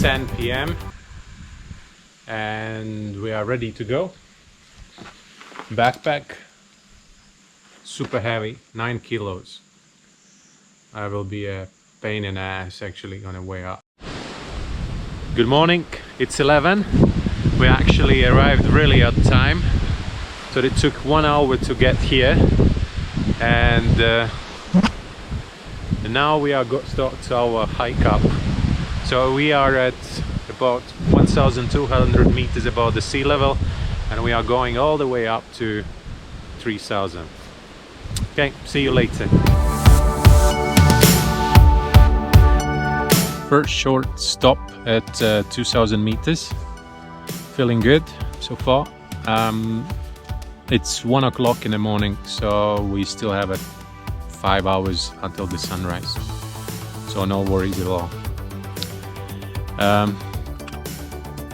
10 p.m. and we are ready to go. Backpack super heavy, 9 kilos. I will be a pain in the ass actually on the way up. Good morning, it's 11. We actually arrived really on time, so it took 1 hour to get here, and now we are start our hike up. So we are at about 1,200 meters above the sea level, and we are going all the way up to 3,000. Okay, see you later. First short stop at 2,000 meters. Feeling good so far. It's 1 o'clock in the morning, so we still have 5 hours until the sunrise. So no worries at all.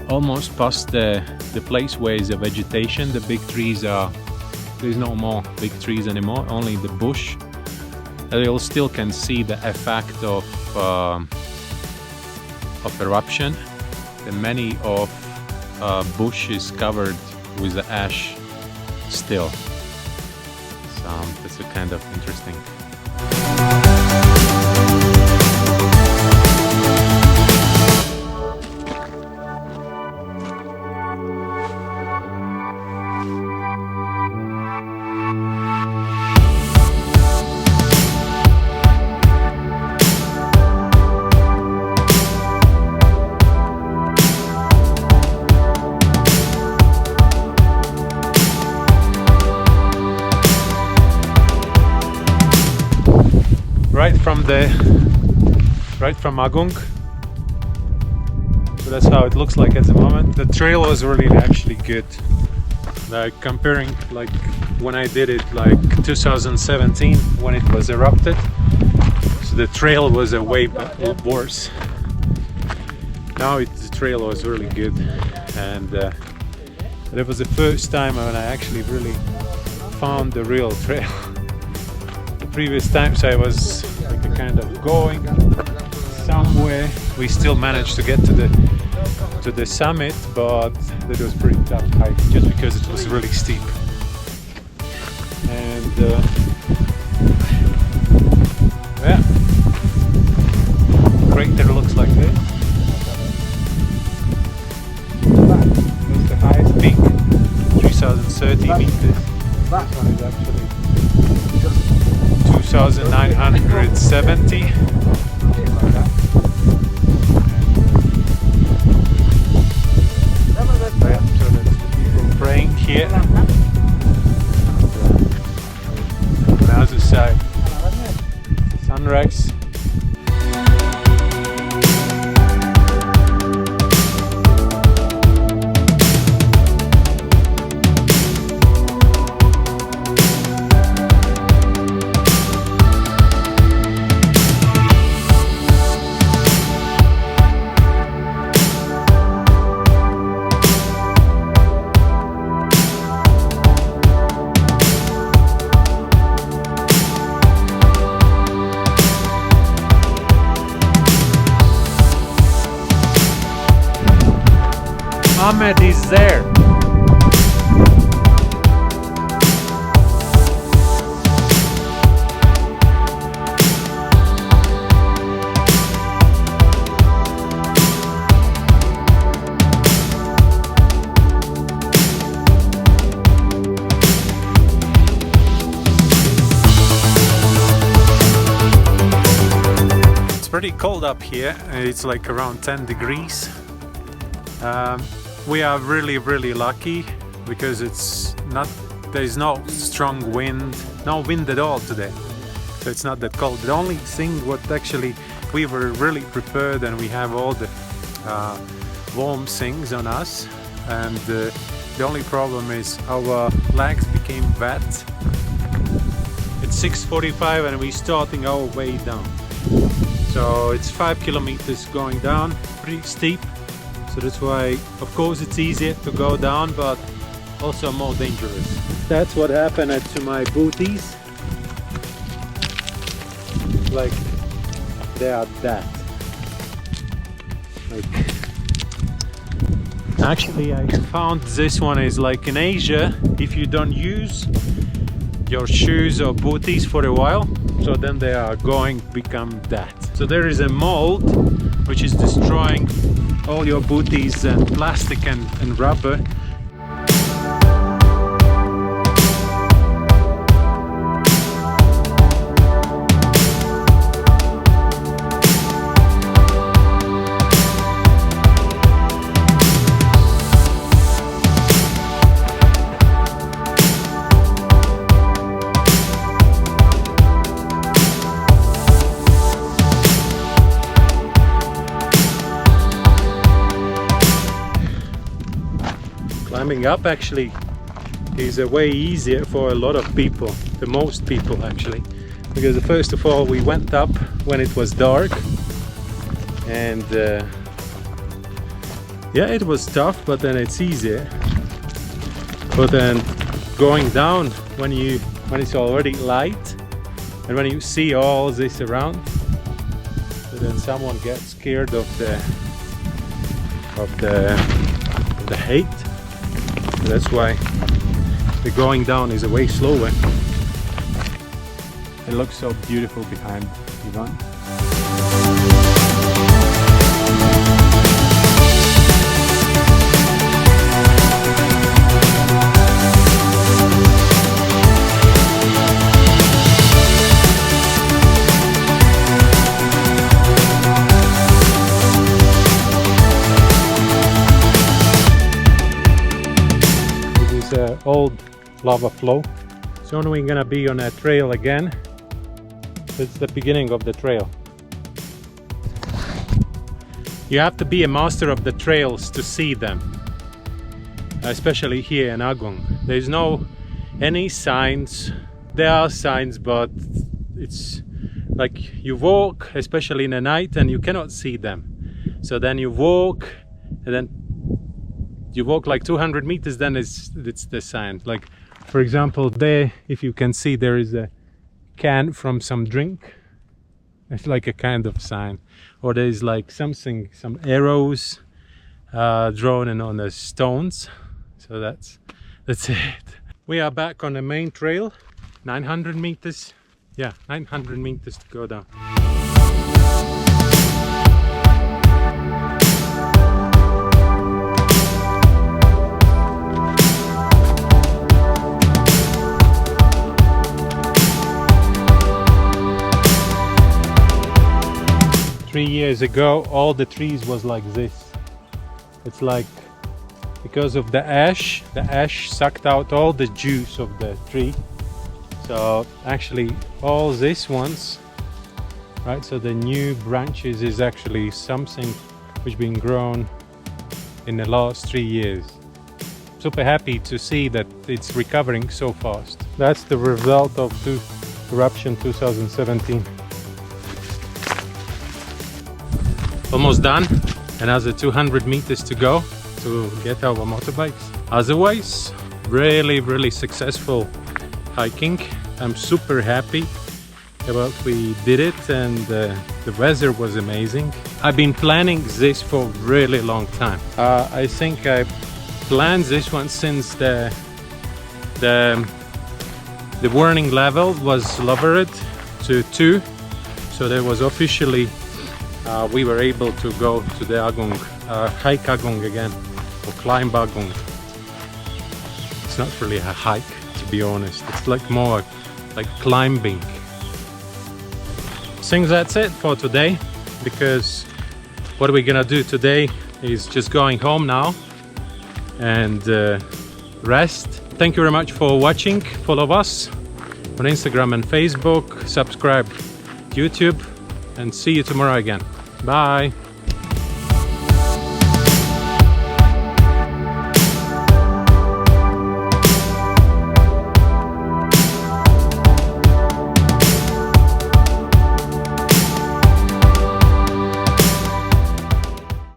Almost past the place where is the vegetation. The big trees there's no more big trees anymore, only the bush. You still can see the effect of eruption. The many of bush is covered with the ash still. So that's a kind of interesting. Right from Agung. So that's how it looks like at the moment. The trail was really actually good. Like comparing like when I did it like 2017 when it was erupted. So the trail was a way worse. Now the trail was really good, and it was the first time when I actually really found the real trail. The previous times I was like a kind of going somewhere. We still managed to get to the summit, but it was pretty tough hike just because it was really steep. And yeah, crater looks like this. That's the highest peak, 3,030 meters. This one is actually 2,970. Praying here. On the other side, sunrise. Amed is there. It's pretty cold up here. It's like around 10 degrees. We are really lucky because there's no strong wind, no wind at all today, so it's not that cold. The only thing what actually we were really prepared, and we have all the warm things on us, and the only problem is our legs became wet. It's 6:45 and we're starting our way down. So it's 5 kilometers going down, pretty steep. So that's why, of course, it's easier to go down, but also more dangerous. That's what happened to my booties. Like, they are that. Like, actually, I found this one is like in Asia, if you don't use your shoes or booties for a while, so then they are become that. So there is a mold which is destroying all your booties and plastic and rubber. Climbing up actually is a way easier for a lot of people, the most people actually, because first of all we went up when it was dark, and yeah, it was tough, but then it's easier. But then going down when it's already light and when you see all this around, so then someone gets scared of the height. That's why the going down is a way slower. It looks so beautiful behind Ivan. 'This old lava flow. Soon we're gonna be on a trail again. It's the beginning of the trail. You have to be a master of the trails to see them, especially here in Agung. There's no any signs. There are signs, but it's like you walk, especially in the night, and you cannot see them. So then you walk, and then you walk like 200 meters, then it's the sign. Like, for example, there, if you can see, there is a can from some drink. It's like a kind of sign. Or there's like something, some arrows drawn in on the stones. So that's it. We are back on the main trail. 900 meters. Yeah, 900 meters to go down. 3 years ago, all the trees was like this. It's like because of the ash sucked out all the juice of the tree. So actually all these ones, right, so the new branches is actually something which been grown in the last 3 years. Super happy to see that it's recovering so fast. That's the result of eruption 2017. Almost done, another 200 meters to go to get our motorbikes. Otherwise, really successful hiking. I'm super happy about we did it, and the weather was amazing. I've been planning this for a really long time. I think I planned this one since the warning level was lowered to 2, so there was officially we were able to go to the Agung, hike Agung again, or climb Agung. It's not really a hike, to be honest. It's like more like climbing. I think that's it for today, because what we're gonna do today is just going home now and rest. Thank you very much for watching. Follow us on Instagram and Facebook, subscribe to YouTube, and see you tomorrow again. Bye.